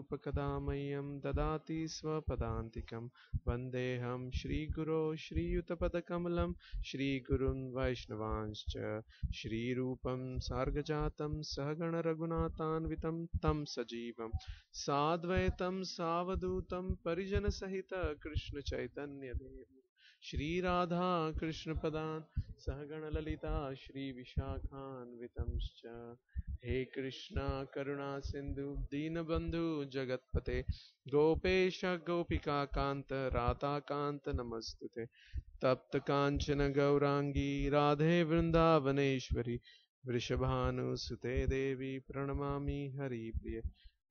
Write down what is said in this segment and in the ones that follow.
स्वरूपकदा मह्यं ददाति स्वपदान्तिकं वन्देऽहं श्रीगुरो श्रीयुतपदकमलं श्रीगुरुन् वैष्णवांश्च श्रीरूपं सार्गजातं सहगणरघुनाथान्वितं तं सजीवं साद्वैतं सावधूतं परिजनसहितं कृष्णचैतन्यदेवं श्रीराधा कृष्णपदान् सहगणललिता श्रीविशाखान्वितंश्च हे कृष्णा करुणा सिन्धु दीनबन्धु जगत्पते गोपेश गोपिका कान्त राधाकान्त नमस्तुते तप्त काञ्चन गौराङ्गी राधे वृन्दावनेश्वरी वृषभानुसुते देवी प्रणमामि हरिप्रिये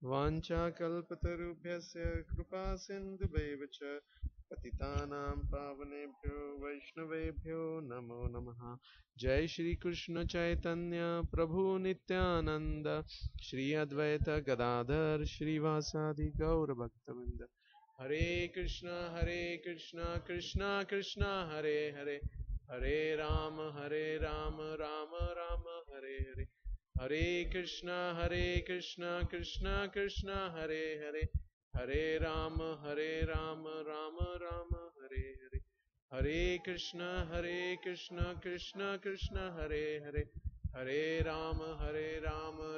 वाञ्छाकल्पतरुभ्यस्य कृपा सिन्धुभैव च पतितानां पावनेभ्यो वैष्णवेभ्यो नमो नमः जय श्री कृष्ण चैतन्य प्रभु नित्यानंद श्री अद्वैत गदाधर श्रीवासादि गौर भक्तवृंद हरे कृष्णा कृष्णा कृष्णा हरे हरे हरे राम राम राम हरे हरे हरे कृष्णा कृष्णा कृष्णा हरे हरे हरे राम राम राम हरे हरे हरे कृष्णा कृष्णा कृष्णा हरे हरे हरे राम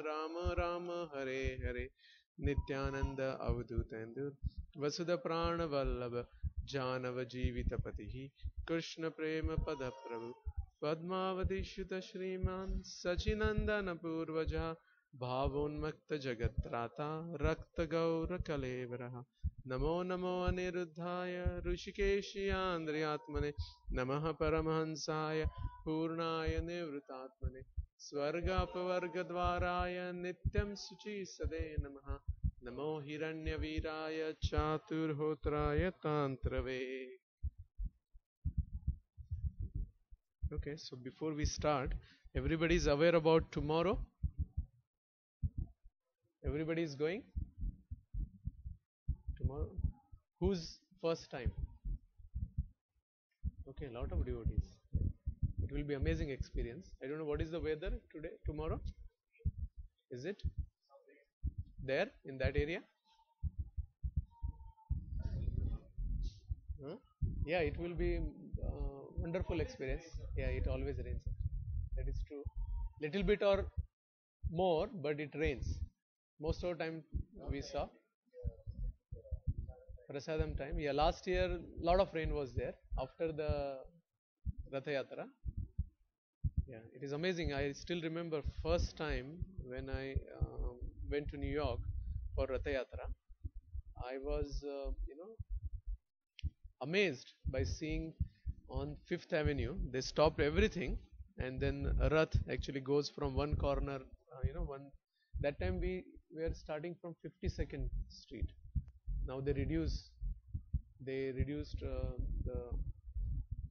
राम राम हरे हरे नित्यानंद अवधूतेन्दु वसुध प्राण वल्लभ जानव जीवित पति कृष्ण प्रेम पद प्रभु पद्मावतीश्युत श्रीमान सचिनंदन पूर्वजा भावोन्मक्त जगत्राता रक्त गौर कलेवरः नमो नमो अनिरुद्धाय ऋषिकेशियान्द्रियात्मने नमः परमहंसाय पूर्णाय निवृतात्मने स्वर्गापवर्गद्वाराय नित्यं शुचिसदे नमः नमो हिरण्यवीराय चातुर्होत्राय तांत्रवे. Okay, so before we start, everybody is aware about tomorrow. Everybody is going tomorrow. Who's first time? Okay, a lot of devotees. It will be amazing experience. I don't know what is the weather today, tomorrow. Is it there in that area? Huh? Yeah, it will be wonderful experience. Yeah, it always rains. That is true. Little bit or more, but it rains. Most of the time we saw Prasadam time. Yeah, last year lot of rain was there after the Ratha Yatra. Yeah, it is amazing. I still remember first time when I went to New York for Ratha Yatra. I was, amazed by seeing on Fifth Avenue. They stopped everything, and then a Rath actually goes from one corner. One. That time we were starting from 52nd Street. Now They reduced the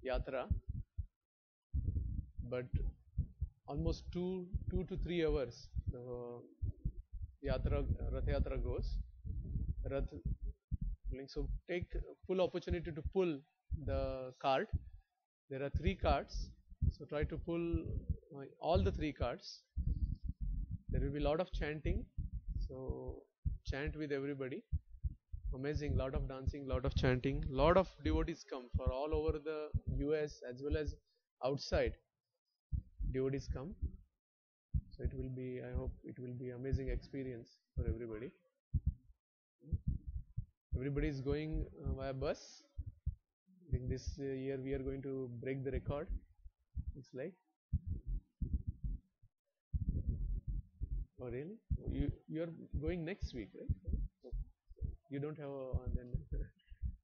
yatra, but almost two to 3 hours the Rath Yatra goes. Rath, so take full opportunity to pull the cart. There are 3 carts, so try to pull all the 3 carts. There will be a lot of chanting, so chant with everybody. Amazing, lot of dancing, lot of chanting, lot of devotees come for all over the US as well as outside. Devotees come, so it will be. I hope it will be amazing experience for everybody. Everybody is going via bus. I think this year we are going to break the record. It's like, oh really? You are going next week, right? You don't have a then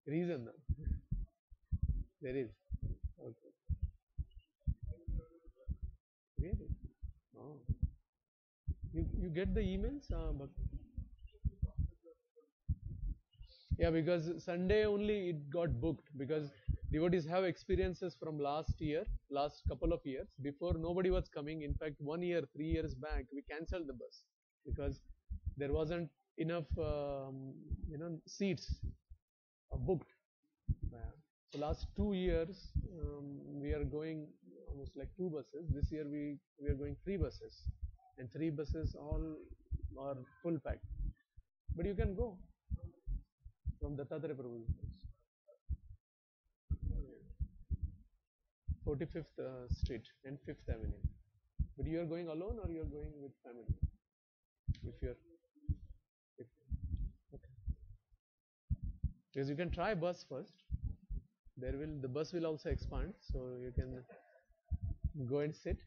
reason now. There is. Okay. Really? Oh. You get the emails, yeah, because Sunday only it got booked because devotees have experiences from last couple of years. Before nobody was coming. In fact, 1 year, 3 years back, we cancelled the bus because there wasn't enough, seats booked. So last 2 years, we are going almost like 2 buses. This year we are going 3 buses, and 3 buses all are full packed. But you can go from Dattatreya Prabhu's house. 45th Street and 5th Avenue. But you are going alone or you are going with family? If you are, if, okay. Because you can try bus first. The bus will also expand, so you can go and sit.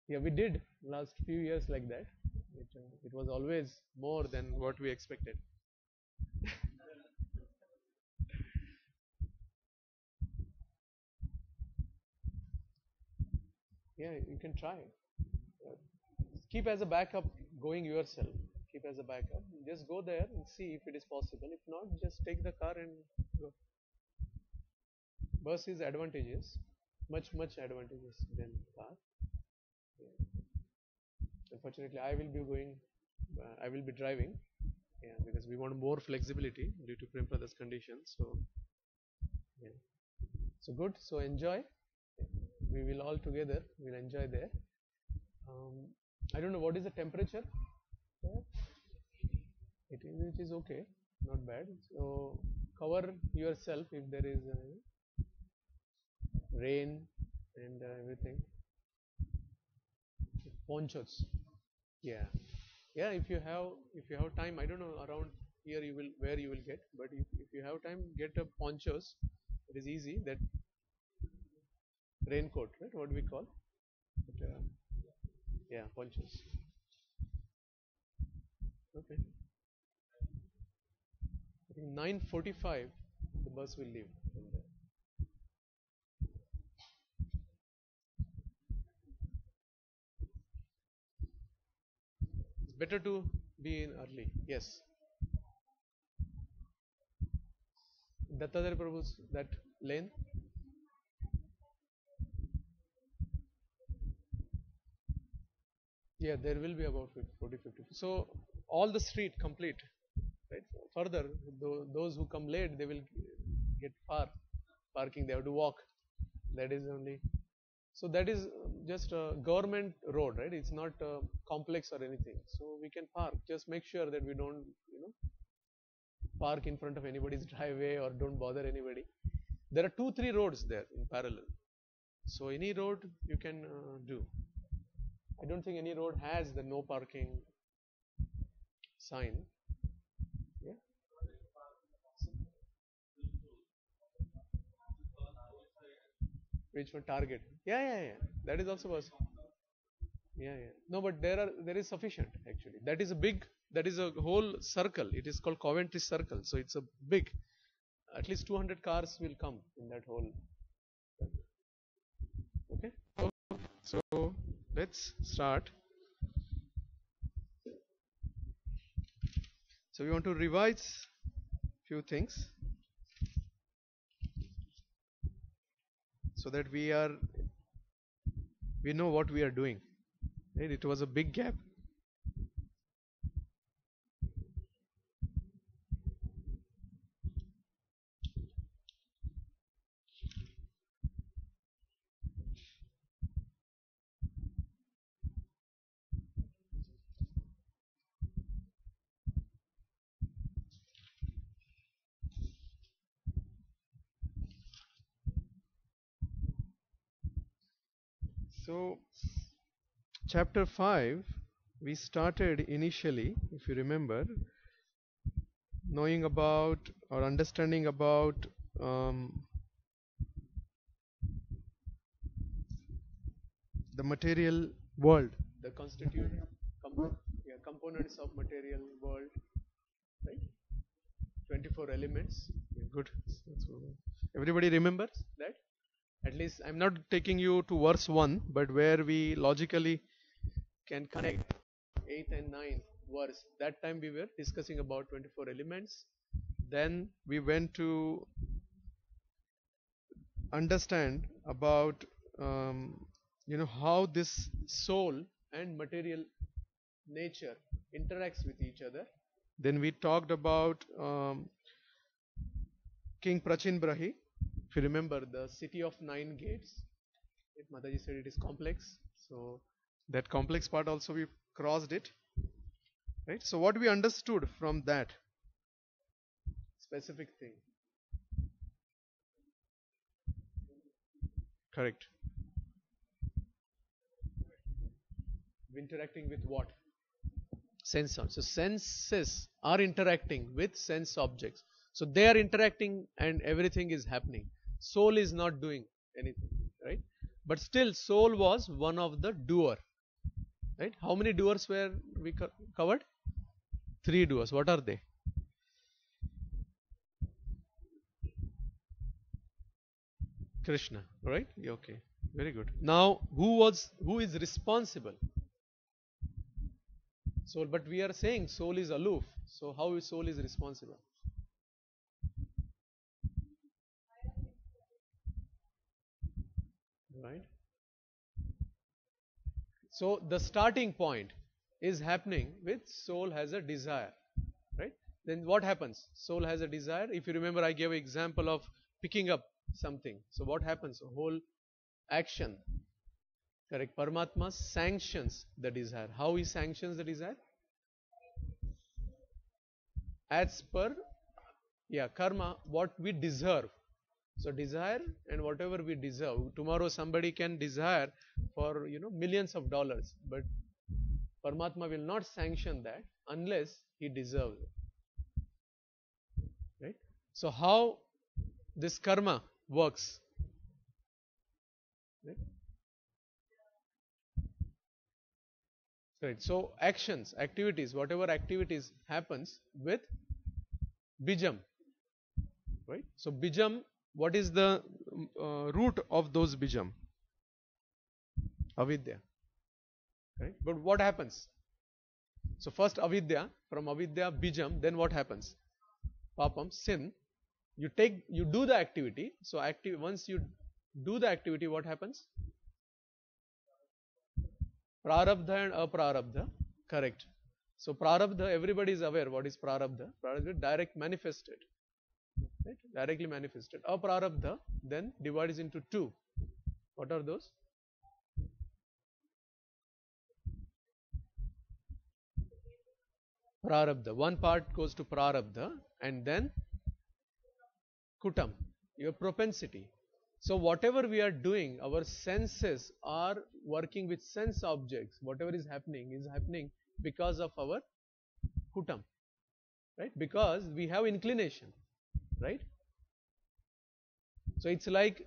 Yeah, we did last few years like that. It was always more than what we expected. Yeah, you can try. Uh, Keep as a backup going yourself. Keep as a backup. Just go there and see if it is possible. If not, just take the car and go. Bus is advantageous, much advantageous than car. Yeah. Unfortunately, I will be driving. Yeah, because we want more flexibility due to Prem Prada's conditions. So, yeah. So good. So enjoy. We will all together. We'll enjoy there. Um, I don't know what is the temperature there. It is okay, not bad. So cover yourself if there is rain and everything. Ponchos. Yeah, yeah. If you have time, I don't know around here you will where you will get, but if you have time, get a ponchos. It is easy. That raincoat, right? What we call. But, yeah, ponchos. Okay. I think 9:45 the bus will leave from there. It's better to be in early. Yes. Dattatreya Prabhu's that lane. Yeah, there will be about 50, 40, 50. So all the street complete, right? Further, those who come late, they will get far parking. They have to walk. That is only. So that is just a government road, right? It's not complex or anything. So we can park. Just make sure that we don't, park in front of anybody's driveway or don't bother anybody. There are 2, 3 roads there in parallel. So any road you can do. I don't think any road has the no parking sign. Yeah. Which one? Target. Yeah, yeah, yeah. That is also possible. Yeah, yeah. No, but there is sufficient actually. That is a big. That is a whole circle. It is called Coventry Circle. So it's a big. At least 200 cars will come in that whole. Okay. So let's start. So we want to revise few things so that we know what we are doing. Right? It was a big gap. So chapter 5 we started initially, if you remember, knowing about or understanding about um, the material world, the components of material world, right? 24 elements. Yeah, good. So, everybody remembers that? At least I'm not taking you to verse 1, but where we logically can connect 8th and 9th verse. That time we were discussing about 24 elements. Then we went to understand about how this soul and material nature interacts with each other. Then we talked about King Prachin Brahi. If you remember, the city of 9 gates. Mataji said it is complex. So that complex part also we crossed it. Right? So what we understood from that specific thing. Correct. Interacting with what? Sense. So senses are interacting with sense objects. So they are interacting and everything is happening. Soul is not doing anything, right? But still soul was one of the doer, right? How many doers were we covered? 3 doers. What are they? Krishna, right? Okay, very good. Now who is responsible? Soul, but we are saying soul is aloof. So how is soul is responsible? Right? So the starting point is happening with soul has a desire, right? Then what happens? Soul has a desire. If you remember, I gave an example of picking up something. So what happens? A whole action, correct? Paramatma sanctions the desire. How he sanctions the desire? As per, yeah, karma, what we deserve. So desire and whatever we deserve. Tomorrow somebody can desire for millions of dollars, but Paramatma will not sanction that unless he deserves it. Right? So how this karma works? Right? Right. So actions, activities, whatever activities happens with bijam. Right? So bijam, what is the root of those bijam? Avidya. Right? But what happens? So first avidya, from avidya bijam, then what happens? Papam, sin. You do the activity. So once you do the activity, what happens? Prarabdha and aprarabdha. Correct. So prarabdha, everybody is aware what is prarabdha. Prarabdha is direct manifested. Right? Directly manifested. Aprarabdha then divides into two. What are those? Prarabdha. One part goes to prarabdha and then kutam, your propensity. So whatever we are doing, our senses are working with sense objects. Whatever is happening because of our kutam, right? Because we have inclination, right? So it's like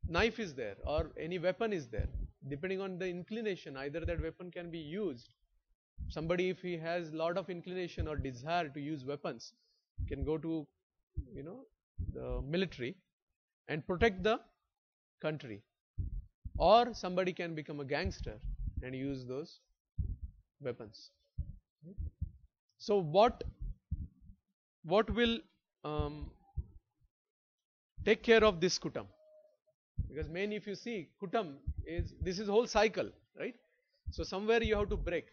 knife is there or any weapon is there. Depending on the inclination, either that weapon can be used. Somebody, if he has lot of inclination or desire to use weapons, can go to the military and protect the country, or somebody can become a gangster and use those weapons. So what will take care of this kutam? Because main, if you see, kutam is this is whole cycle, right? So somewhere you have to break,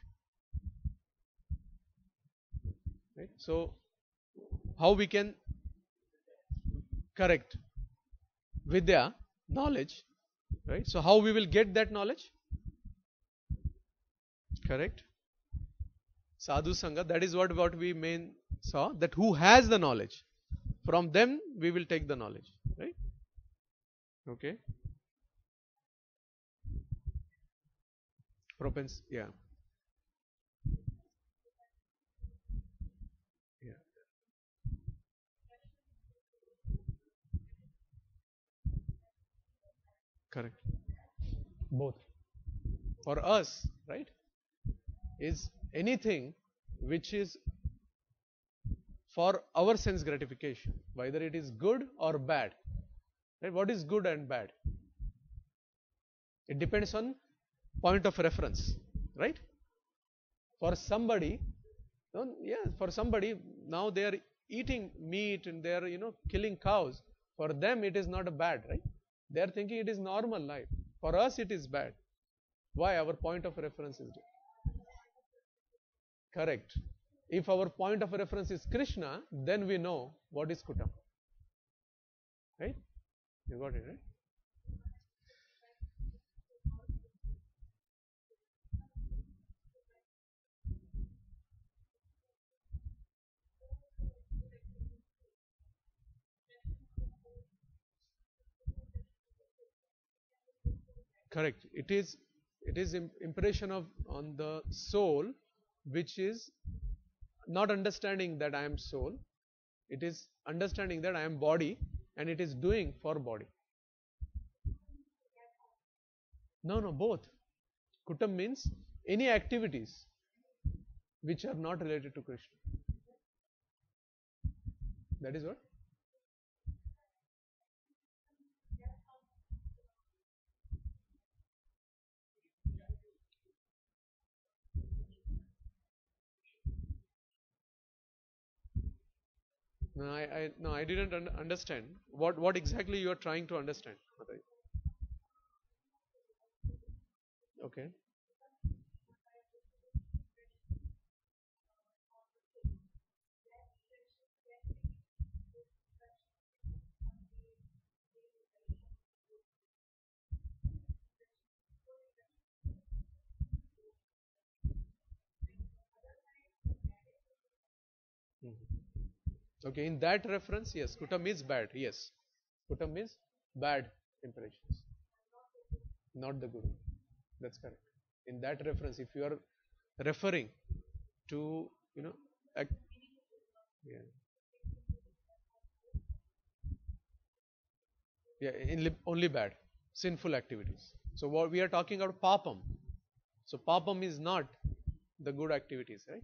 right? So how we can correct vidya, knowledge, right? So how we will get that knowledge? Correct. Sadhu Sangha, that is what we main saw, that who has the knowledge. From them we will take the knowledge, right? Okay. Yeah. Yeah. Correct. Both. For us, right, is anything which is for our sense gratification, whether it is good or bad. Right? What is good and bad? It depends on point of reference, right? For somebody, for somebody, now they are eating meat and they are killing cows. For them it is not a bad, right? They are thinking it is normal life. For us it is bad. Why? Our point of reference is different. Correct. If our point of reference is Krishna, then we know what is kutam. Right? You got it, right? Correct. It is impression of on the soul, which is not understanding that I am soul. It is understanding that I am body, and it is doing for body. No, no, both. Kutam means any activities which are not related to Krishna. That is what? No, I didn't understand. What exactly you are trying to understand? Matai? Okay. Mhm. Okay, in that reference, yes, Kutam is bad. Yes, Kutam is bad impressions, not the Guru. That's correct. In that reference, if you are referring to, act, yeah, yeah, only bad, sinful activities. So what we are talking about papam. So papam is not the good activities, right?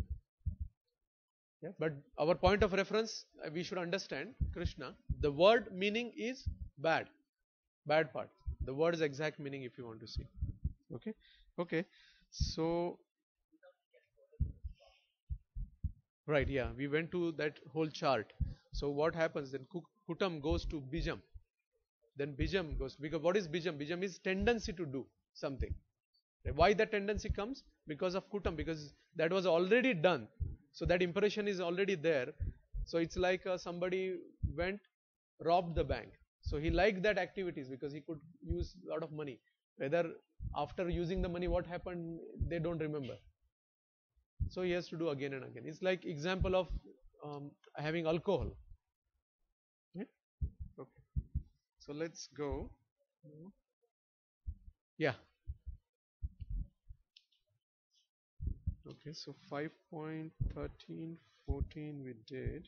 Yeah. But our point of reference, we should understand Krishna. The word meaning is bad, bad part. The word's exact meaning, if you want to see. Okay, okay. So right, yeah, we went to that whole chart. So what happens then? Kutam goes to Bijam. Then Bijam goes, because what is Bijam? Bijam is tendency to do something. Why that tendency comes? Because of Kutam, because that was already done. So that impression is already there. So it's like somebody went, robbed the bank. So he liked that activities because he could use a lot of money. Whether after using the money, what happened, they don't remember. So he has to do again and again. It's like example of having alcohol. Yeah? Okay. So let's go. Yeah. Okay. So 5.13, 14 we did.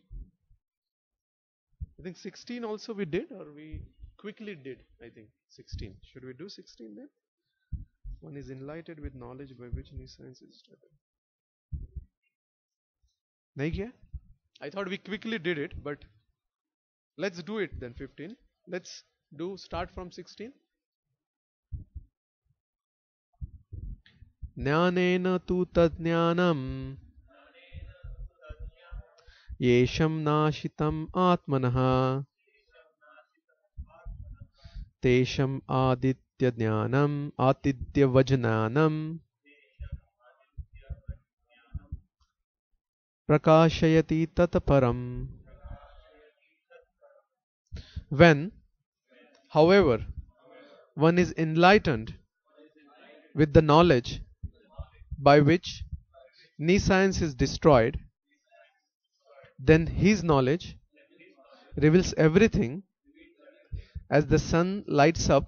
I think 16 also we did, or we quickly did. I think 16. Should we do 16 then? One is enlightened with knowledge by which new science is started. नहीं किया? I thought we quickly did it, but let's do it then. 15. Let's do start from 16. ज्ञानेन तु तज्ज्ञानम् येषं नाशितम् आत्मनः तेषम् आदित्यज्ञानम् आतिथ्यवज्ञानम् प्रकाशयति तत्परम्. When, however, one is enlightened with the knowledge by which nescience is destroyed, then his knowledge reveals everything as the sun lights up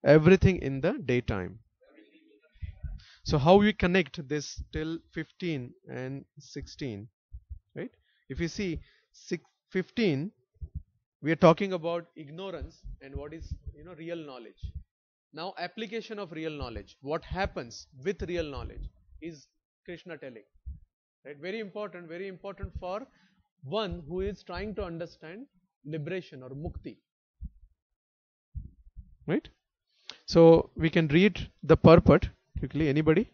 everything in the daytime. So how we connect this till 15 and 16, right? If you see 15, we are talking about ignorance and what is real knowledge. Now application of real knowledge, what happens with real knowledge is Krishna telling, right? Very important for one who is trying to understand liberation or mukti, right? So we can read the purport quickly. Anybody?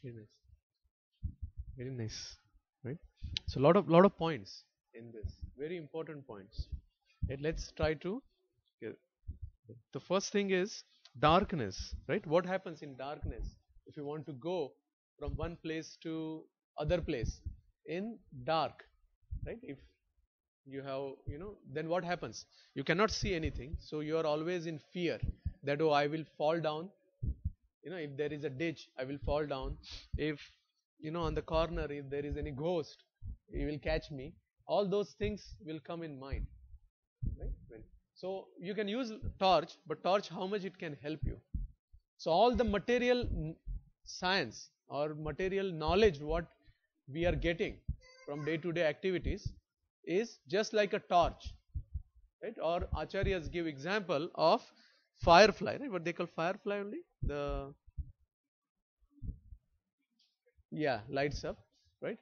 Very nice. Very nice. Right? So lot of points in this. Very important points. Let's try to. Okay. The first thing is darkness. Right? What happens in darkness if you want to go from one place to other place in dark? Right? If you have, then what happens? You cannot see anything, so you are always in fear that, oh, I will fall down. If there is a ditch, I will fall down. If, on the corner, if there is any ghost, he will catch me. All those things will come in mind, right? So you can use torch, but torch, how much it can help you? So all the material science or material knowledge what we are getting from day-to-day activities is just like a torch, right? Or acharyas give example of firefly, right? What they call firefly only, the lights up, right?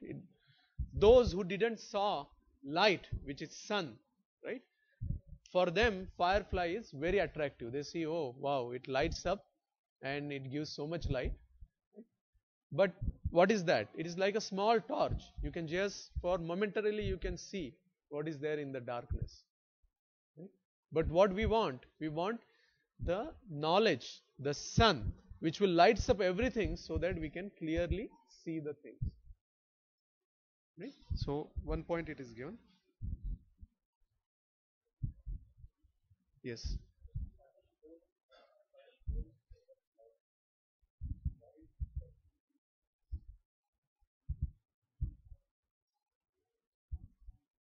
Those who didn't saw light, which is sun, right? For them, firefly is very attractive. They see, oh wow, it lights up and it gives so much light. But what is that? It is like a small torch. You can just, for momentarily, you can see what is there in the darkness. Right? But what we want the knowledge, the sun, which will lights up everything so that we can clearly see the things. Right? So one point it is given. Yes.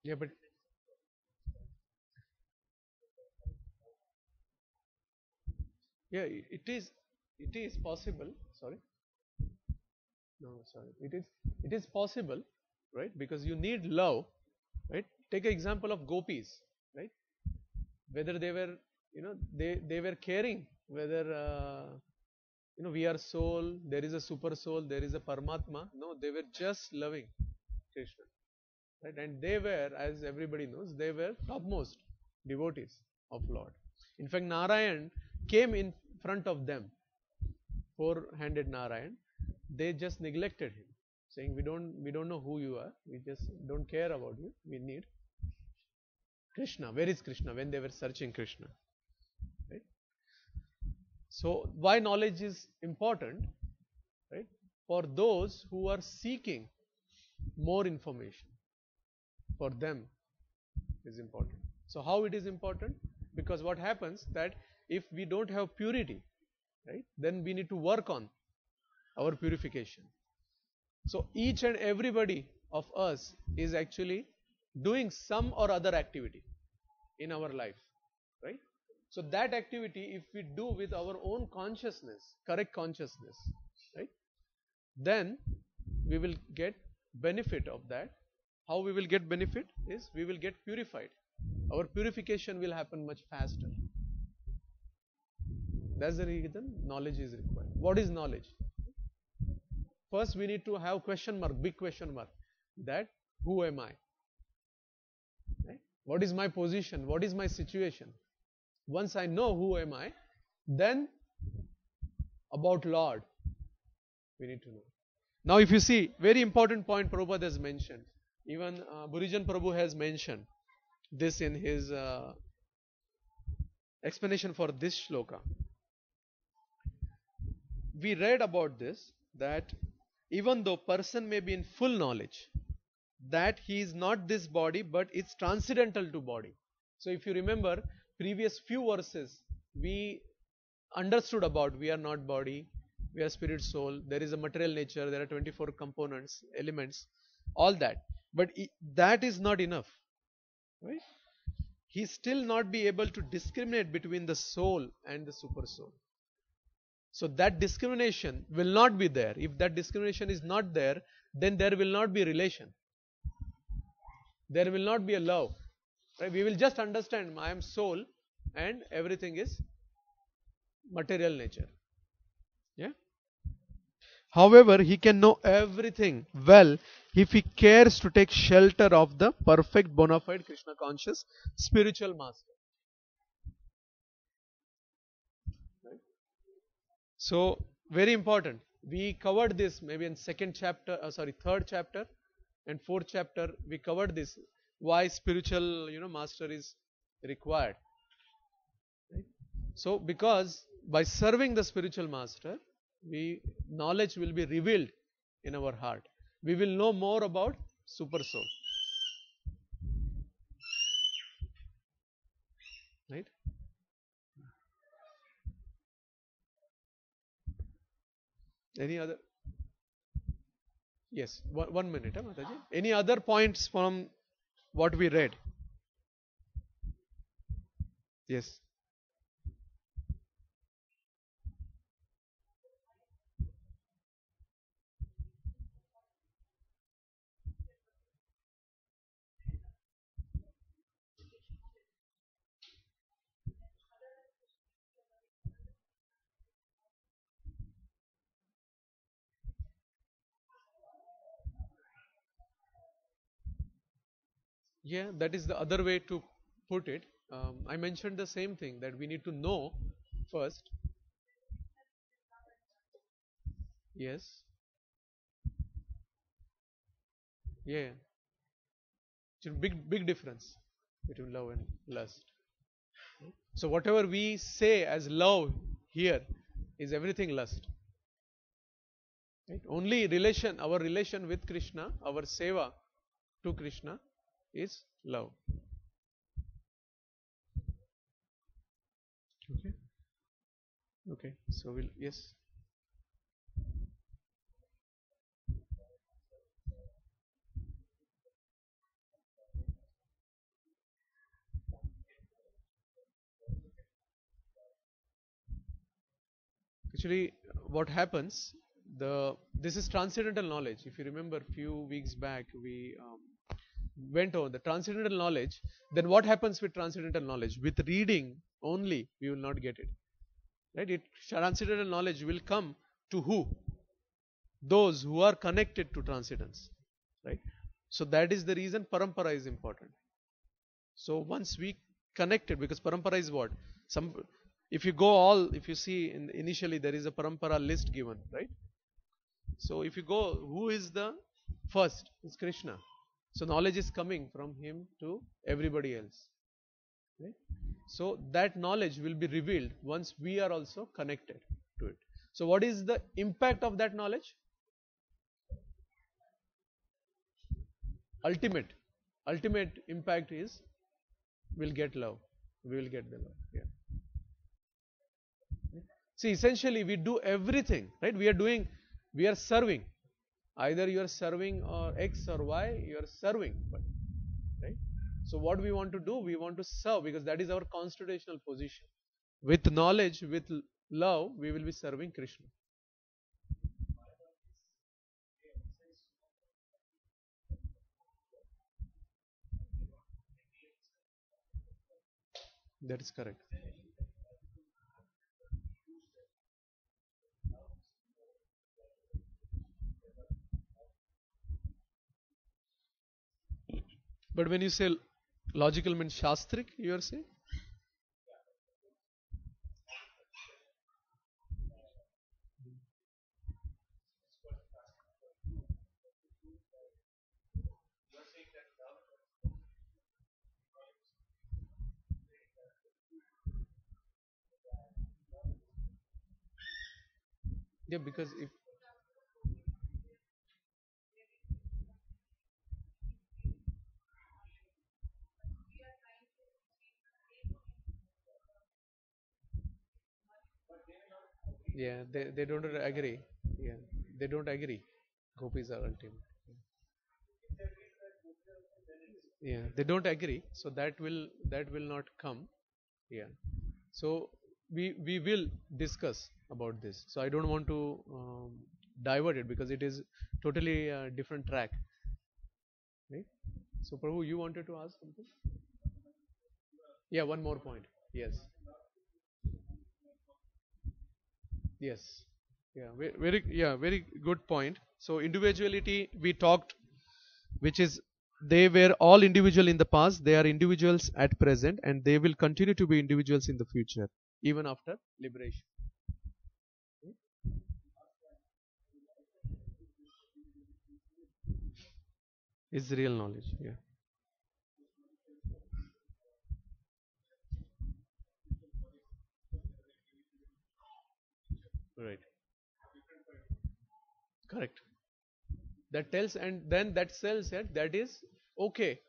Yeah, but yeah, it is possible. Sorry. No, sorry. It is possible, right? Because you need love, right? Take an example of gopis, right? Whether they were, they were caring whether we are soul, there is a super soul, there is a Paramatma. No, they were just loving Krishna, right? And they were, as everybody knows, they were topmost devotees of Lord. In fact, Narayan came in front of them, four-handed Narayan. They just neglected him, saying, we don't know who you are, we just don't care about you, we need Krishna. Where is Krishna? When they were searching Krishna, right? So why knowledge is important, right? For those who are seeking more information, for them is important. So how it is important? Because what happens that if we don't have purity, right, then we need to work on our purification. So each and everybody of us is actually doing some or other activity in our life, right? So that activity, if we do with our own consciousness, correct consciousness, right, then we will get benefit of that. How we will get benefit is we will get purified. Our purification will happen much faster. That's the reason knowledge is required. What is knowledge? First, we need to have question mark, big question mark, that who am I? Right? What is my position? What is my situation? Once I know who am I, then about Lord, we need to know. Now, if you see, very important point Prabhupada has mentioned. Even Burijan Prabhu has mentioned this in his explanation for this shloka. We read about this, that even though person may be in full knowledge that he is not this body but it's transcendental to body. So if you remember previous few verses, we understood about we are not body, we are spirit soul, there is a material nature, there are 24 components, elements, all that. But that is not enough, right? He still not be able to discriminate between the soul and the super soul. So that discrimination will not be there. If that discrimination is not there, then there will not be relation. There will not be a love. Right? We will just understand I am soul and everything is material nature. Yeah. However, he can know everything well if he cares to take shelter of the perfect bona fide Krishna conscious spiritual master. Right? So, very important. We covered this maybe in third chapter and fourth chapter. We covered this, why spiritual, master is required. Right? So, because by serving the spiritual master, knowledge will be revealed in our heart. We will know more about super soul. Right? Any other? Yes, one minute, Mataji. Any other points from what we read? Yes. Yeah, that is the other way to put it. I mentioned the same thing, that we need to know first. Yes. Yeah. It's a big difference between love and lust. So whatever we say as love here is everything lust. Right? Only our relation with Krishna, our seva to Krishna is love. Okay. Okay. So yes. Actually, what happens? This is transcendental knowledge. If you remember, few weeks back we went on the transcendental knowledge. Then what happens with transcendental knowledge? With reading only, we will not get it. Right? Transcendental knowledge will come to who? Those who are connected to transcendence. Right? So that is the reason parampara is important. So once we connected, because parampara is what? If you see initially there is a parampara list given, right? So if you go, who is the first? It's Krishna. So knowledge is coming from him to everybody else. Right? So that knowledge will be revealed once we are also connected to it. So what is the impact of that knowledge? Ultimate impact is we'll get love. We will get the love. Yeah. See, essentially we do everything, right? We are serving. Either you are serving or X or Y, you are serving. Right? So what we want to do, we want to serve, because that is our constitutional position. With knowledge, with love, we will be serving Krishna. That is correct. But when you say logical means shastric, you are saying? Yeah, because if yeah, they don't agree. Yeah, they don't agree. Gopis are ultimate. Yeah, they don't agree. So that will not come. Yeah. So we will discuss about this. So I don't want to divert it, because it is totally a different track. Right? So Prabhu, you wanted to ask something? Yeah, one more point. Yes. Yes. Very good point. So individuality we talked, which is they were all individual in the past, they are individuals at present, and they will continue to be individuals in the future, even after liberation. is real knowledge. Yeah. Right. Correct. That tells, and then that tells that that is okay.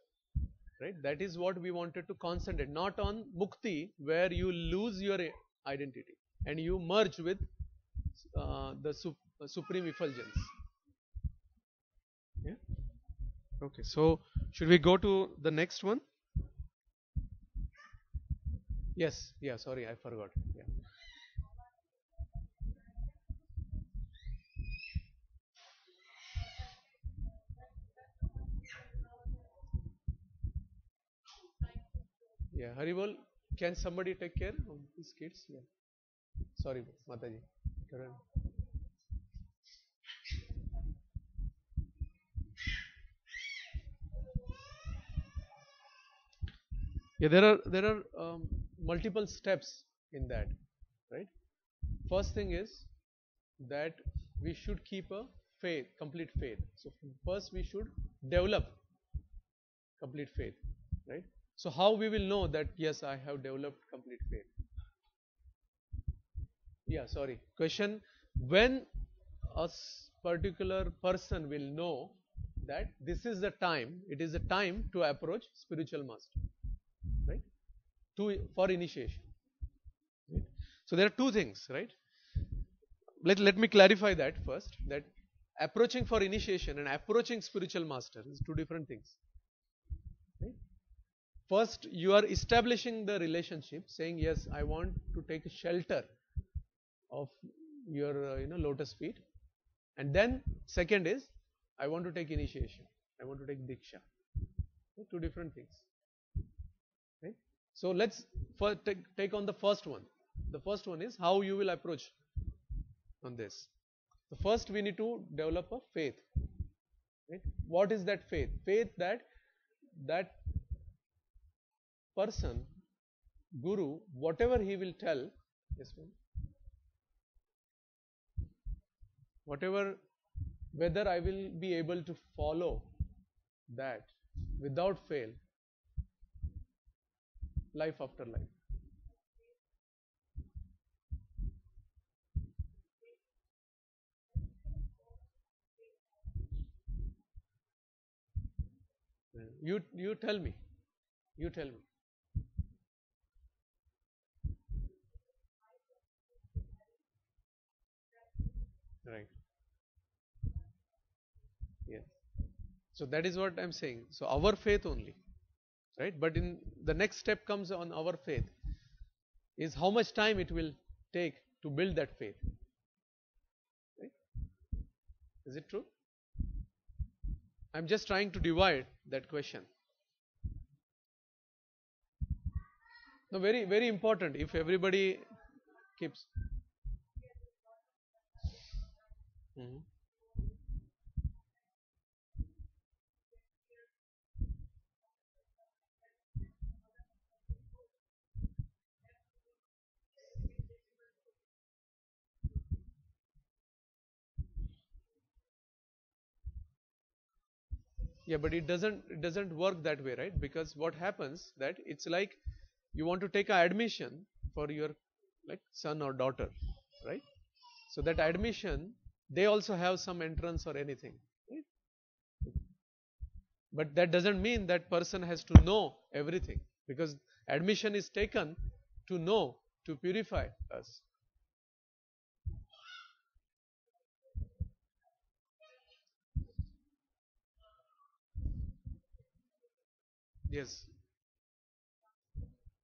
Right. That is what we wanted to concentrate, not on mukti, where you lose your identity and you merge with the supreme effulgence. Yeah. Okay. So should we go to the next one? Yes. Yeah. Sorry, I forgot. Yeah. Yeah. Haribol, can somebody take care of these kids? Yeah. Sorry, Mataji. Karan. Yeah. There are multiple steps in that. Right. First thing is that we should keep a faith, complete faith. So first we should develop complete faith, right? So how we will know that yes, I have developed complete faith? Yeah, sorry. Question: when a particular person will know that this is the time, it is the time to approach spiritual master, right? To for initiation. Right? So there are two things, right? Let me clarify that first. That approaching for initiation and approaching spiritual master is two different things. Right? First, you are establishing the relationship, saying yes, I want to take a shelter of your lotus feet, and then second is I want to take initiation, I want to take diksha. So two different things. Right? So let's first take on the first one. The first one is how you will approach on this. So first we need to develop a faith. Right? What is that faith? Faith that that person, guru, whatever he will tell, yes, whatever, whether I will be able to follow that without fail, life after life. You tell me. You tell me. Right. Yes. So that is what I'm saying. So our faith only, right? But in the next step comes on our faith is how much time it will take to build that faith. Right? Is it true? I'm just trying to divide that question. No, very very important. If everybody keeps. Mhm. Yeah, but it doesn't work that way, right? Because what happens that it's like you want to take a admission for your like son or daughter, right? So that admission they also have some entrance or anything, right? But that doesn't mean that person has to know everything because admission is taken to know, to purify us. Yes,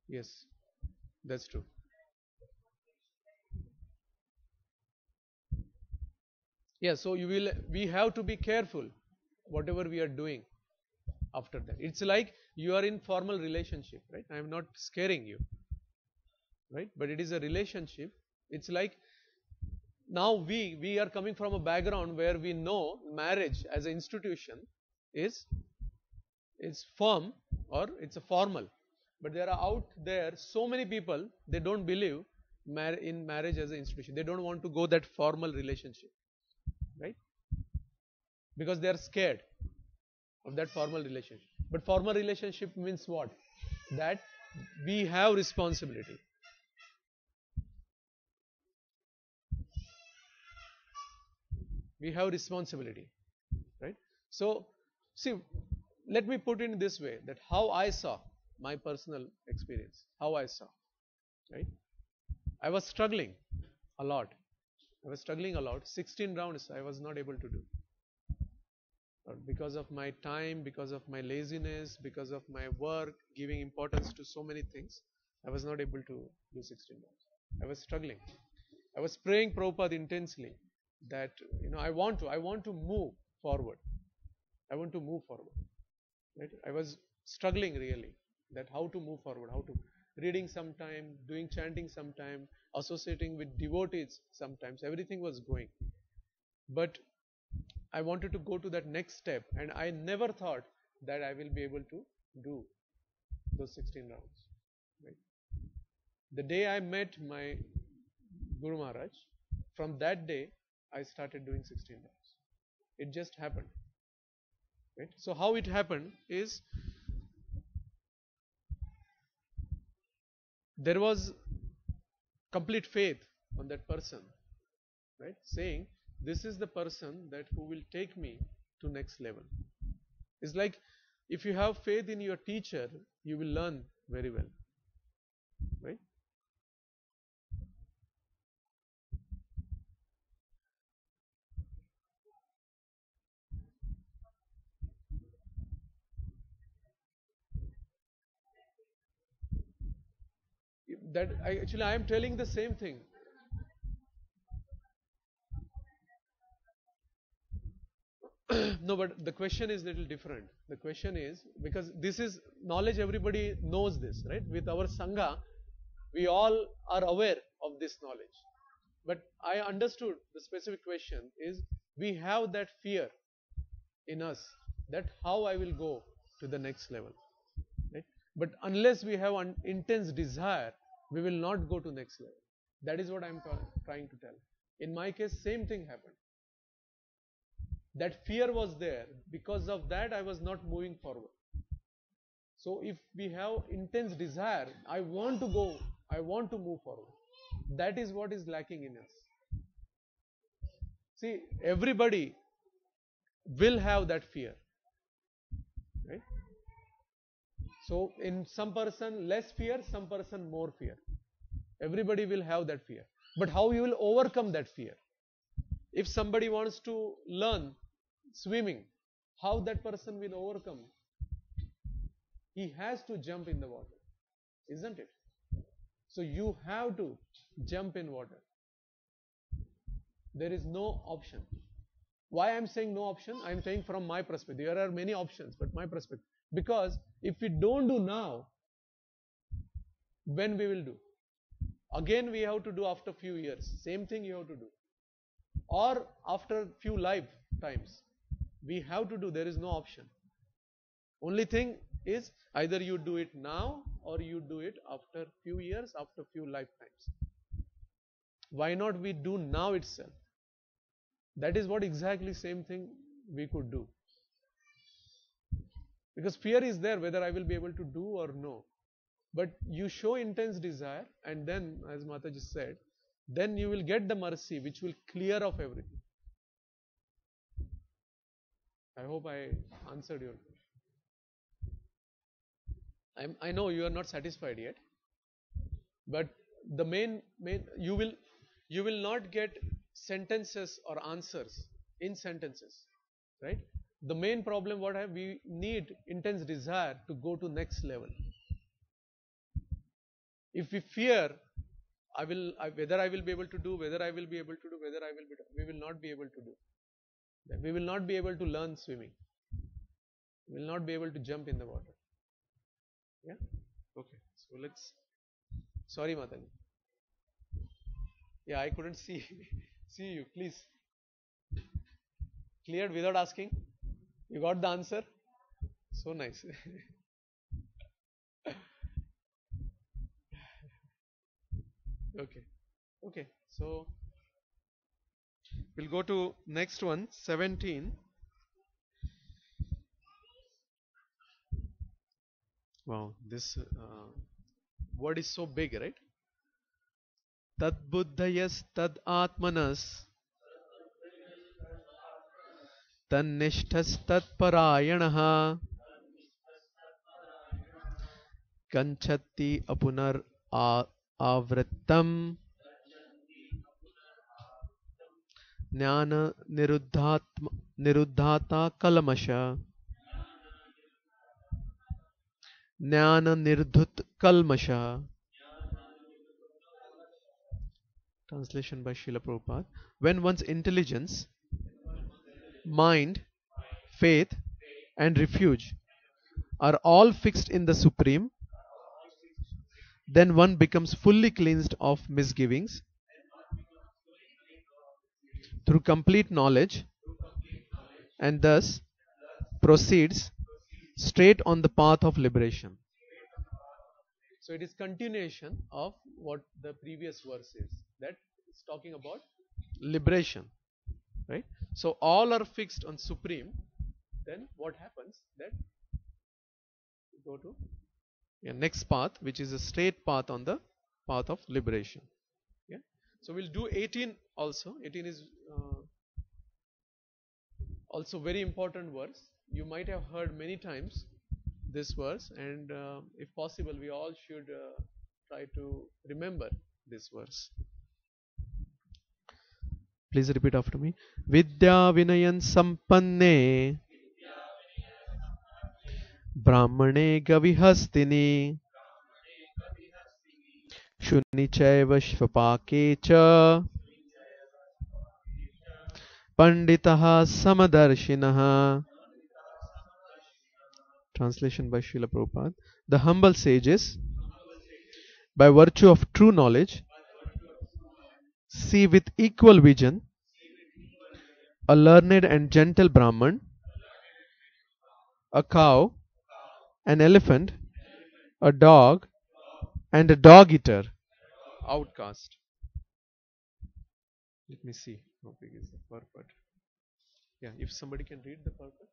yes, that's true. Yeah, so we have to be careful whatever we are doing after that. It's like you are in formal relationship, right? I am not scaring you, right? But it is a relationship. It's like now we are coming from a background where we know marriage as an institution is is firm or it's a formal, but there are out there so many people they don't believe in marriage as an institution. They don't want to go that formal relationship, right? Because they are scared. of that formal relationship. But formal relationship means what? That we have responsibility. We have responsibility, right? So, see, let me put it in this way, that how I saw my personal experience, how I saw, right? I was struggling a lot. I was struggling a lot. 16 rounds I was not able to do. Because of my time, because of my laziness, because of my work, giving importance to so many things, I was not able to do 16 rounds. I was struggling. I was praying Prabhupada intensely that, I want to move forward. I want to move forward. Right? I was struggling really, that how to move forward, how to reading sometime, doing chanting sometime, associating with devotees sometimes, everything was going. But I wanted to go to that next step, and I never thought that I will be able to do those 16 rounds. Right? The day I met my Guru Maharaj, from that day I started doing 16 rounds. It just happened. Right? So how it happened is, there was complete faith on that person, right? Saying, this is the person that who will take me to next level. It's like, if you have faith in your teacher, you will learn very well, right? I am telling the same thing. No, but the question is little different. The question is, because this is knowledge, everybody knows this, right? With our Sangha, we all are aware of this knowledge. But I understood the specific question is, we have that fear in us, that how I will go to the next level. Right? But unless we have an intense desire, we will not go to next level. That is what I am trying to tell. In my case, same thing happened. That fear was there. Because of that, I was not moving forward. So if we have intense desire, I want to go, I want to move forward. That is what is lacking in us. See, everybody will have that fear, right? So in some person less fear, some person more fear. Everybody will have that fear. But how you will overcome that fear? If somebody wants to learn swimming, how that person will overcome? He has to jump in the water, isn't it? So you have to jump in water. There is no option. Why I am saying no option? I am saying from my perspective. There are many options, but my perspective. Because if we don't do now, when we will do? Again we have to do after few years. Same thing you have to do. Or after few lifetimes. We have to do. There is no option. Only thing is, either you do it now or you do it after few years, after few lifetimes. Why not we do now itself? That is what exactly same thing we could do. Because fear is there whether I will be able to do or no. But you show intense desire, and then, as Mataji said, then you will get the mercy which will clear off everything. I hope I answered your question. I know you are not satisfied yet, but the main you will not get sentences or answers in sentences, right? The main problem we need intense desire to go to next level. If we fear, whether I will be able to do, whether I will be able to do, whether I will be, we will not be able to do. Then we will not be able to learn swimming. We will not be able to jump in the water. Yeah. Okay. So let's. Sorry, Mataji. Yeah, I couldn't see see you. Please. Cleared without asking. You got the answer. So nice. Okay. Okay. So we'll go to next one, 17. Wow, this word is so big, right? Tad buddhayas tad atmanas tannishthas tad parayanah kanchati apunar avrittam ज्ञान निरुद्धाता कलमश ज्ञान निर्धुत कलमश. Translation by Srila Prabhupada. When one's intelligence, mind, faith, and refuge are all fixed in the Supreme, then one becomes fully cleansed of misgivings through complete knowledge and thus proceeds straight on the path of liberation. So it is continuation of what the previous verse is. That is talking about liberation, right? So all are fixed on Supreme. Then what happens? That go to next path, which is a straight path on the path of liberation. Yeah. So we'll do 18 also. 18 is also very important verse. You might have heard many times this verse, and if possible, we all should try to remember this verse. Please repeat after me. Vidya Vinayan Sampanne Brahmane Gavihastini Shuni Chaiva Shvapake Cha Panditaha Samadarshinaha. Translation by Srila Prabhupada. The humble sages, by virtue of true knowledge, see with equal vision a learned and gentle Brahman, a cow, an elephant, a dog, and a dog eater, outcast. Let me see how big is the purport. Yeah, if somebody can read the purport.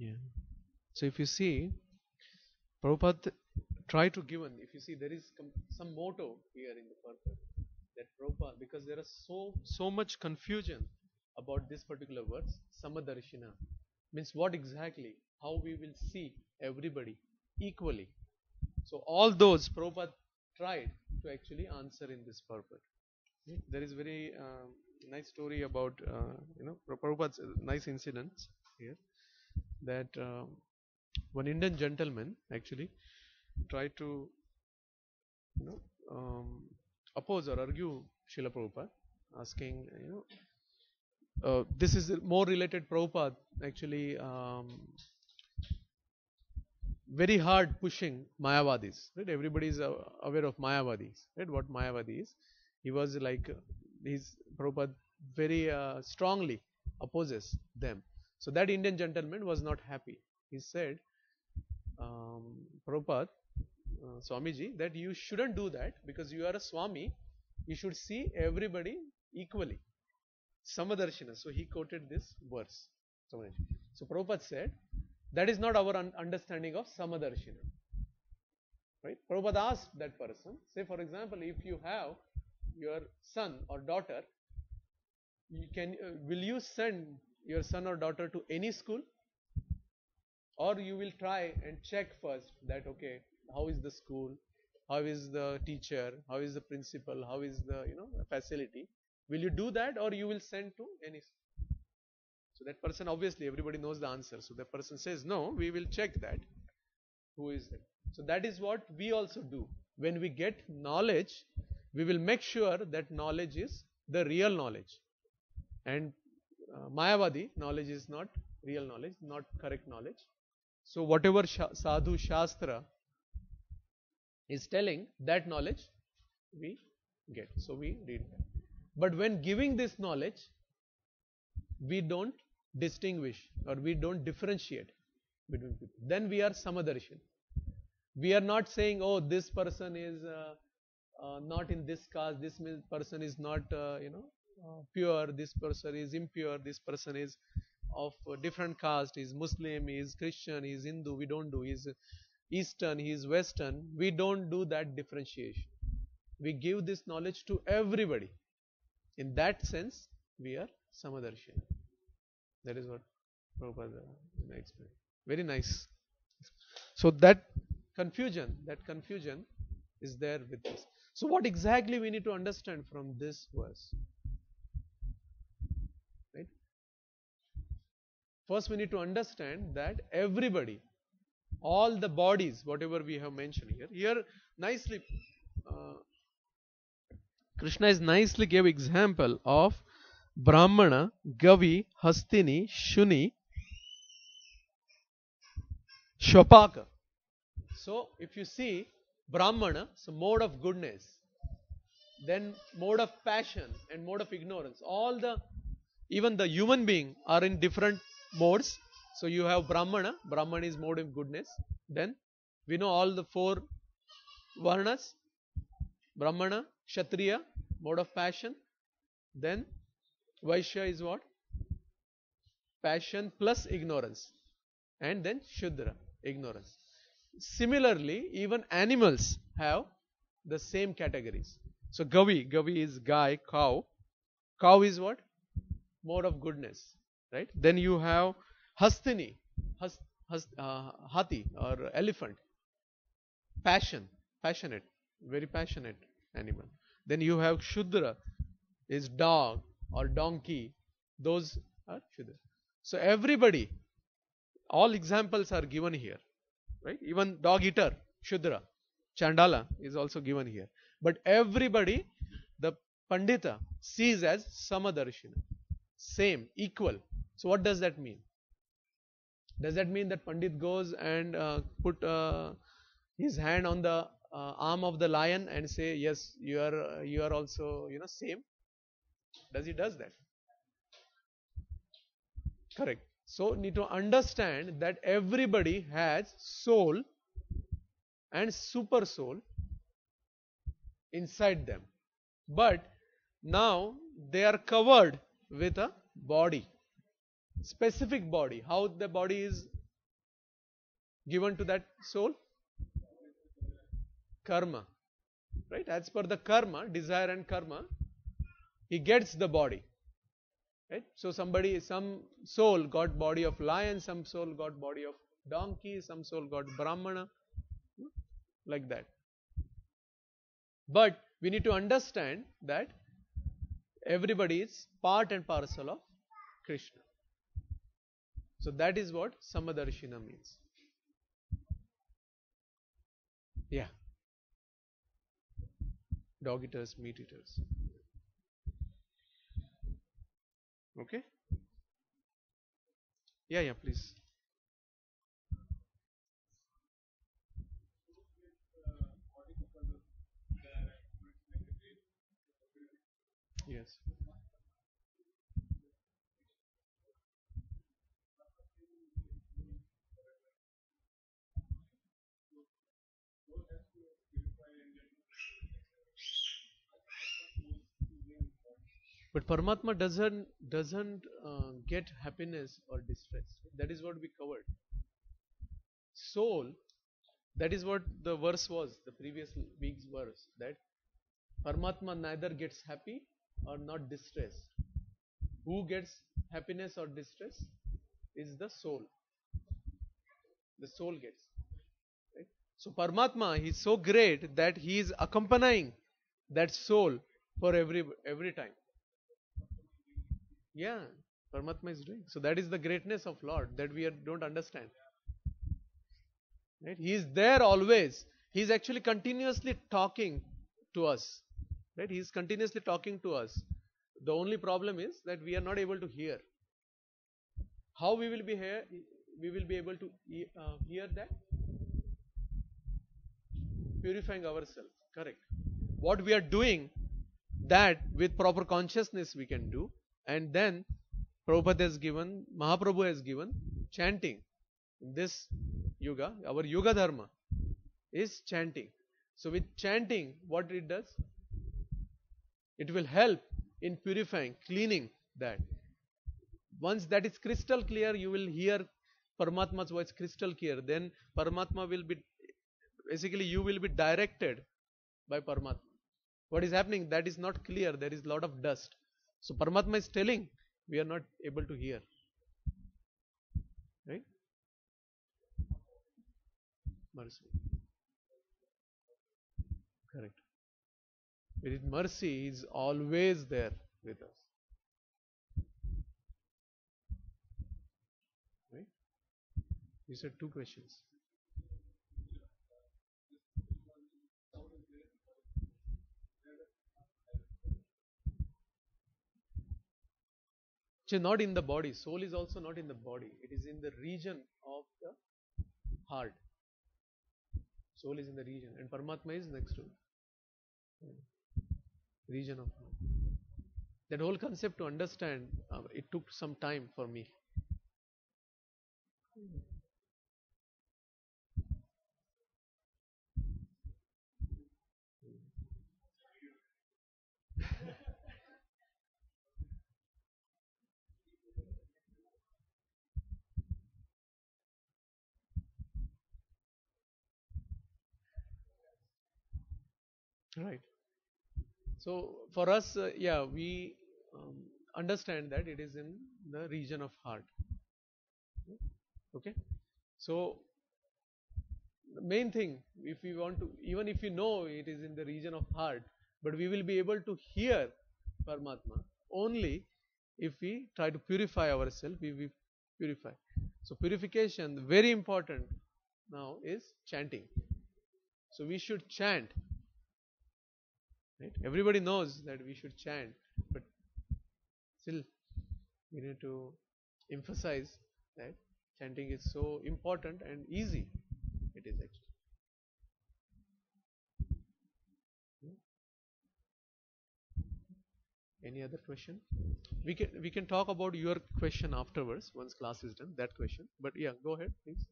Yeah. So if you see, Prabhupada try to give an, if you see there is some motto here in the purport, that Prabhupada, because there is so much confusion about this particular verse, Samadarshina, means what exactly, how we will see everybody equally. So all those Prabhupada tried to actually answer in this purport. There is very nice story about Prabhupada's nice incidents here, that one Indian gentleman actually tried to you know oppose or argue Srila Prabhupada, asking this is more related. Prabhupada actually very hard pushing Mayavadis. Right? Everybody is aware of Mayavadis. Right? What Mayavadi is? He was like his Prabhupada very strongly opposes them. So that Indian gentleman was not happy. He said, Prabhupada, Swamiji, that you shouldn't do that because you are a Swami. You should see everybody equally. Samadarshina. So he quoted this verse. So Prabhupada said, that is not our understanding of Samadarshina. Right? Prabhupada asked that person, say for example, if you have your son or daughter, will you send your son or daughter to any school? Or you will try and check first that, okay, how is the school? How is the teacher? How is the principal? How is the facility? Will you do that, or you will send to any school? So that person, obviously everybody knows the answer. So the person says, no, we will check that. Who is it? So that is what we also do. When we get knowledge, we will make sure that knowledge is the real knowledge. And Mayavadi knowledge is not real knowledge, not correct knowledge. So whatever Sadhu Shastra is telling, that knowledge we get. So we read that. But when giving this knowledge, we don't distinguish or we don't differentiate between people. Then we are Samadarshan. We are not saying, oh, this person is not in this caste, this person is not pure, this person is impure, this person is of different caste, he is Muslim, he is Christian, he is Hindu. We don't do. He is Eastern, he is Western. We don't do that differentiation. We give this knowledge to everybody. In that sense, we are Samadarshana. That is what Prabhupada explained. Very nice. So that confusion is there with this. So what exactly we need to understand from this verse? Right? First we need to understand that everybody, all the bodies, whatever we have mentioned here nicely, Krishna is nicely gave example of Brahmana, Gavi, Hastini, Shuni, Shopaka. So if you see Brahmana, so mode of goodness, then mode of passion and mode of ignorance. Even the human being are in different modes. So you have Brahmana is mode of goodness. Then we know all the four Varnas, Brahmana, Kshatriya, mode of passion. Then Vaishya is what? Passion plus ignorance. And then Shudra, ignorance. Similarly, even animals have the same categories. So Gavi is guy, cow. Cow is what? Mode of goodness. Right? Then you have Hastini, Hathi or elephant. Passionate, very passionate animal. Then you have Shudra, is dog or donkey. Those are Shudra. So everybody, all examples are given here. Right? Even dog eater, Shudra, Chandala is also given here. But everybody, the Pandita sees as Samadarshina. Same, equal. So what does that mean? Does that mean that Pandit goes and put his hand on the arm of the lion and say, yes, you are also same? Does he does that? Correct. So need to understand that everybody has soul and super soul inside them. But now they are covered with a body, specific body. How the body is given to that soul? Karma. Right? As per the karma, desire and karma, he gets the body. Right? So some soul got body of lion, some soul got body of donkey, some soul got Brahmana, like that. But we need to understand that everybody is part and parcel of Krishna. So that is what Samadarshina means. Yeah. Dog eaters, meat eaters. Okay? Yeah, yeah, please. Yes. But Paramatma doesn't get happiness or distress. That is what we covered. Soul, that is what the verse was, the previous week's verse, that Paramatma neither gets happy or not distressed. Who gets happiness or distress is the soul. The soul gets. Right? So Paramatma, he is so great that he is accompanying that soul for every time. Yeah, Paramatma is doing. So that is the greatness of Lord that we don't understand. Right? He is there always. He is actually continuously talking to us. Right? He is continuously talking to us. The only problem is that we are not able to hear. How we will be here? We will be able to hear that? Purifying ourselves. Correct. What we are doing, that with proper consciousness we can do. And then Prabhupada has given, Mahaprabhu has given chanting. In this yoga, our yoga dharma is chanting. So with chanting, what it does? It will help in purifying, cleaning that. Once that is crystal clear, you will hear Paramatma's voice crystal clear. Then Paramatma will be, basically you will be directed by Paramatma. What is happening? That is not clear. There is a lot of dust. So Paramatma is telling, we are not able to hear. Right? Mercy. Correct. With mercy is always there with us. Right? You said two questions. So not in the body. Soul is also not in the body. It is in the region of the heart. Soul is in the region, and Paramatma is next to region of heart. That whole concept to understand, it took some time for me. Right. So for us, yeah, we understand that it is in the region of heart. Okay. So the main thing, if we want to, even if you know it is in the region of heart, but we will be able to hear Paramatma only if we try to purify ourselves, we purify. So purification, very important now is chanting. So we should chant. Right? Everybody knows that we should chant, but still we need to emphasize that chanting is so important and easy. It is actually. Any other question? We can talk about your question afterwards once class is done. That question, but yeah, go ahead, please.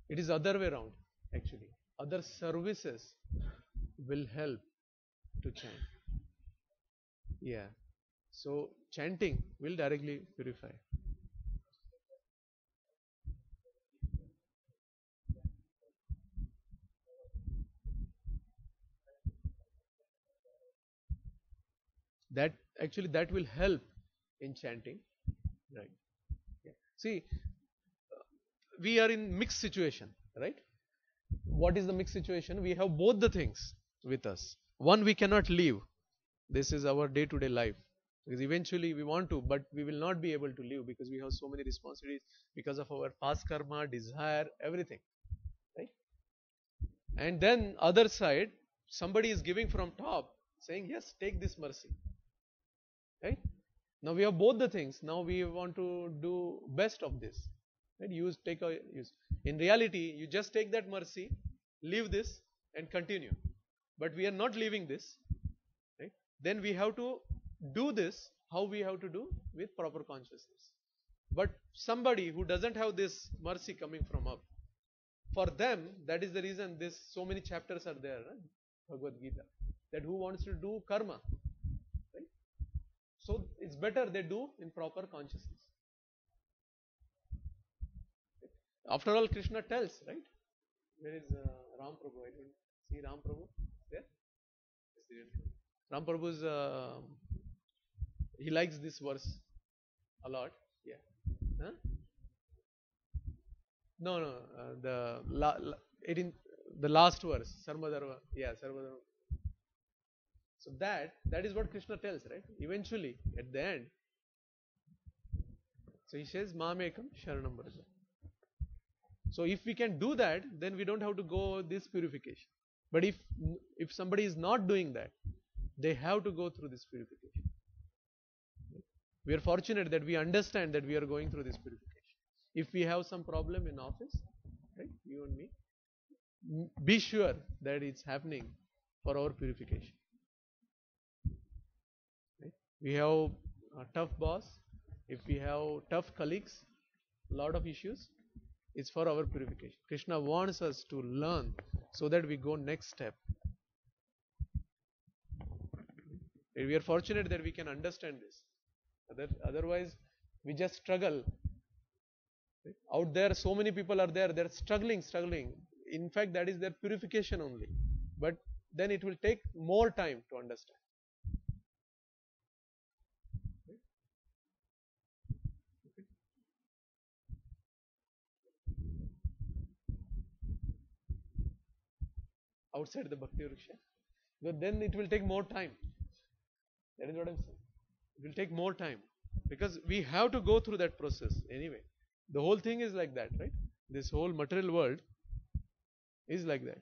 It is other way around actually. Other services will help to chant. Yeah. So chanting will directly purify. That actually that will help in chanting. Right. Yeah. See, we are in mixed situation, right? What is the mixed situation? We have both the things with us. One, we cannot leave. This is our day to day life. Because eventually we want to, but we will not be able to live because we have so many responsibilities because of our past karma, desire, everything. Right? And then other side, somebody is giving from top, saying, yes, take this mercy. Right? Now we have both the things. Now we want to do best of this. Right? Use. In reality, you just take that mercy, leave this, and continue. But we are not leaving this. Right? Then we have to do this. How we have to do? With proper consciousness. But somebody who doesn't have this mercy coming from up, for them, that is the reason this so many chapters are there, right? Bhagavad Gita. That who wants to do karma, right? So it's better they do in proper consciousness. After all, Krishna tells, right? Where is Ram Prabhu? I don't see Ram Prabhu there. Ram Prabhu is he likes this verse a lot. Yeah. Huh? No, no. The last verse, Sarmadharma. Yeah, Sarmadharma. So that is what Krishna tells, right? Eventually, at the end. So he says, Mamekam Sharanam Braja. So if we can do that, then we don't have to go this purification. But if somebody is not doing that, they have to go through this purification. We are fortunate that we understand that we are going through this purification. If we have some problem in office, right, you and me, be sure that it's happening for our purification. Right? We have a tough boss. If we have tough colleagues, lot of issues, it's for our purification. Krishna wants us to learn so that we go next step. We are fortunate that we can understand this. Otherwise, we just struggle. Out there, so many people are there, they're struggling. In fact, that is their purification only. But then it will take more time to understand. Outside the Bhakti Vriksha. But then it will take more time. That is what I'm saying. It will take more time. Because we have to go through that process anyway. The whole thing is like that, right? This whole material world is like that.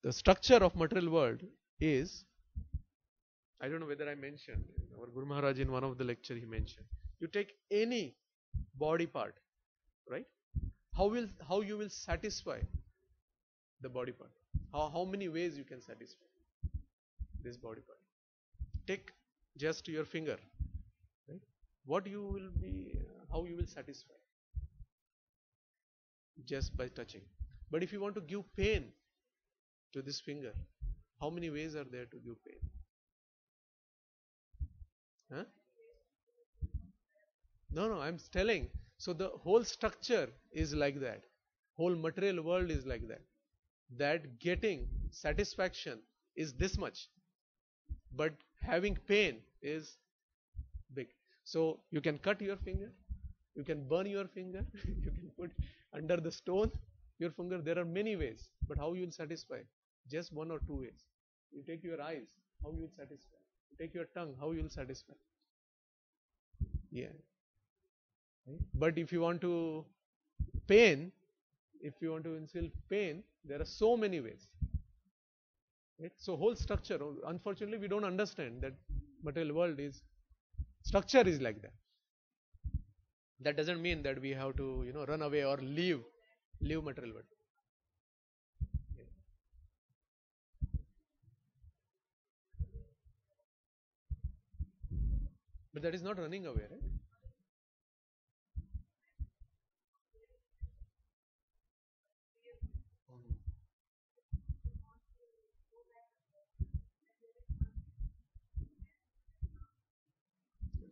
The structure of material world is, I don't know whether I mentioned, our Guru Maharaj in one of the lecture he mentioned, you take any body part, right? How you will satisfy the body part? How many ways you can satisfy this body part? Take just your finger, right? What you will be, how you will satisfy? Just by touching. But if you want to give pain to this finger, how many ways are there to give pain? Huh? No, I'm telling. So the whole structure is like that. Whole material world is like that. That getting satisfaction is this much. But having pain is big. So you can cut your finger, you can burn your finger, you can put under the stone your finger. There are many ways. But how you will satisfy? Just one or two ways. You take your eyes, how you will satisfy? You take your tongue, how you will satisfy? Yeah. But if you want to pain, if you want to instill pain, there are so many ways. Right? So whole structure, unfortunately, we don't understand that material world is, structure is like that. That doesn't mean that we have to, run away or leave material world. Yeah. But that is not running away, right?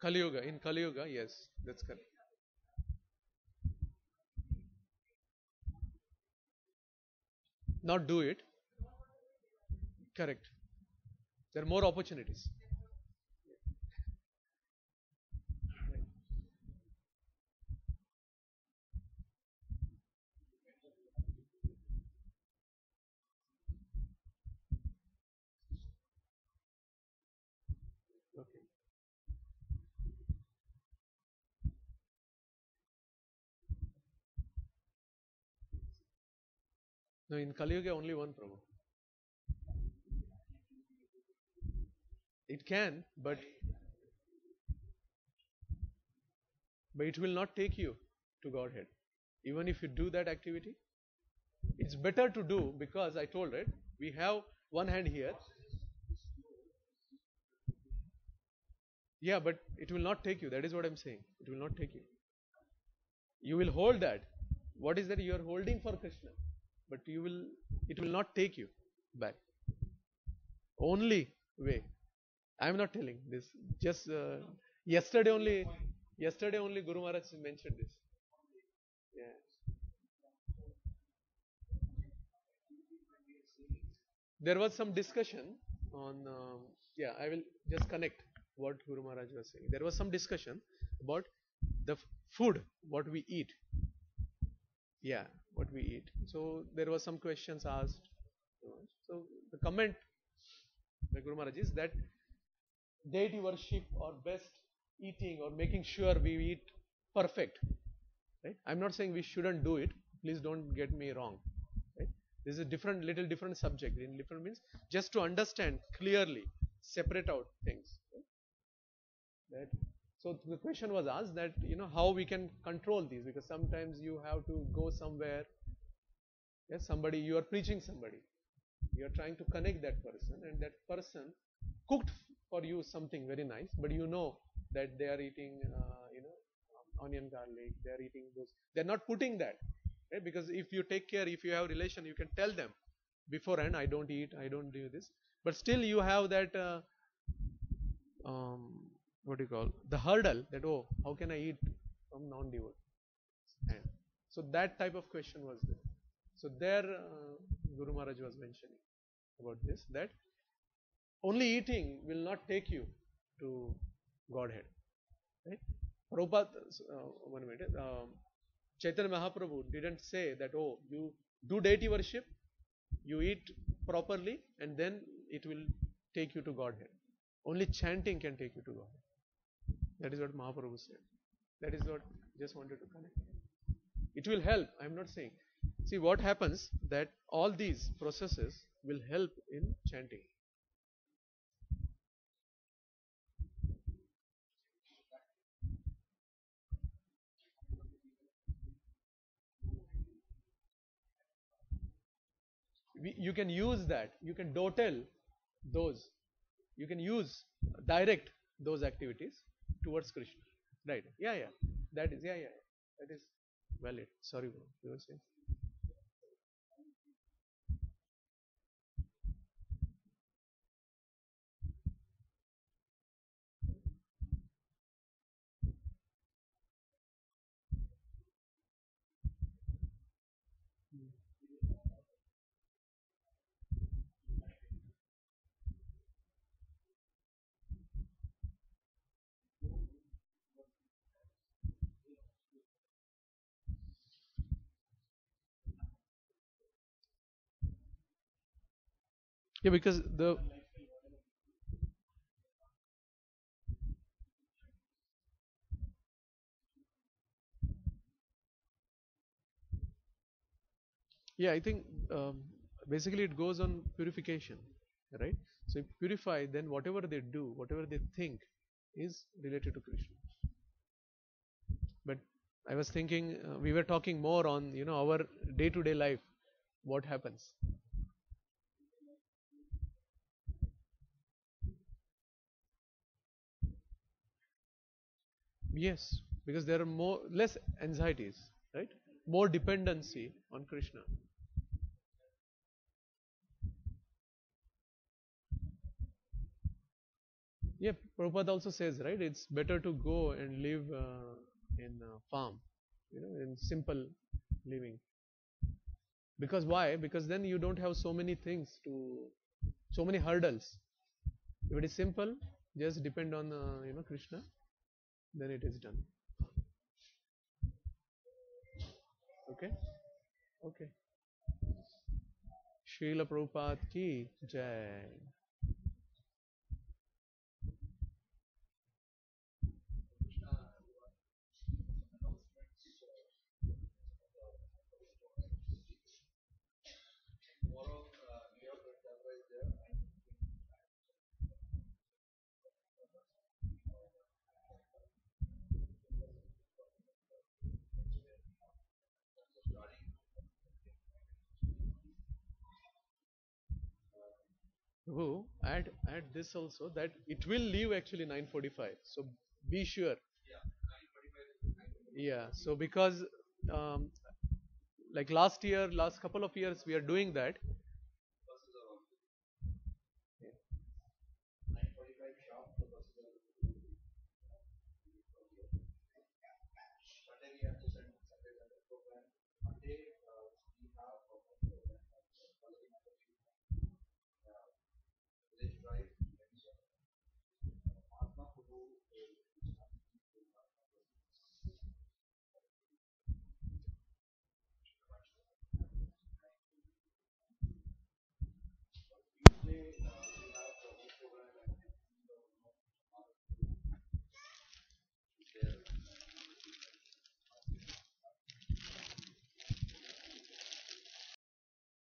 Kali Yuga, in Kali Yuga, yes, that's correct. Not do it, correct. There are more opportunities. Okay. No, in Kali Yuga only one Prabhu. It can, but it will not take you to Godhead. Even if you do that activity, it's better to do because I told it, we have one hand here. Yeah, but it will not take you. That is what I'm saying. It will not take you. You will hold that. What is that you are holding for Krishna? But it will not take you back. Only way. I am not telling this. Just yesterday only Guru Maharaj mentioned this. Yeah. There was some discussion on, yeah, I will just connect what Guru Maharaj was saying. There was some discussion about the food, what we eat. Yeah, what we eat. So there was some questions asked. So the comment by Guru Maharaj is that deity worship or best eating or making sure we eat perfect. Right? I'm not saying we shouldn't do it. Please don't get me wrong. Right? This is a little different subject. In different means just to understand clearly, separate out things. Right? So the question was asked that how we can control these, because sometimes you have to go somewhere. Yes, somebody you are preaching somebody, you are trying to connect that person, and that person cooked for you something very nice, but you know that they are eating onion garlic, they are eating those, they are not putting that, right? Because if you take care, if you have relation, you can tell them beforehand, I don't eat, I don't do this, but still you have that what do you call, the hurdle that, oh, how can I eat from non-devotee? And so that type of question was there. So there Guru Maharaj was mentioning about this, that only eating will not take you to Godhead. Right? Prabhupada, one minute, Chaitanya Mahaprabhu didn't say that, oh, you do deity worship, you eat properly, and then it will take you to Godhead. Only chanting can take you to Godhead. That is what Mahaprabhu said. That is what just wanted to connect. It will help. I am not saying. See what happens, that all these processes will help in chanting. You can use that. You can dotel those. You can use direct those activities towards Krishna. Right? Yeah, yeah. That is, yeah, yeah. That is valid. Sorry, bro. You were saying. Yeah, because the yeah, I think basically it goes on purification, right? So if purify, then whatever they do, whatever they think, is related to Krishna. But I was thinking, we were talking more on our day-to-day life, what happens. Yes, because there are less anxieties, right? More dependency on Krishna. Yeah, Prabhupada also says, right? It's better to go and live in a farm, in simple living. Because why? Because then you don't have so many things so many hurdles. If it is simple, just depend on Krishna, then it is done. Okay, okay. Srila Prabhupada ki jai. who add this also, that it will leave actually 9:45. So be sure. Yeah. So because um, like last year, last couple of years, we are doing that.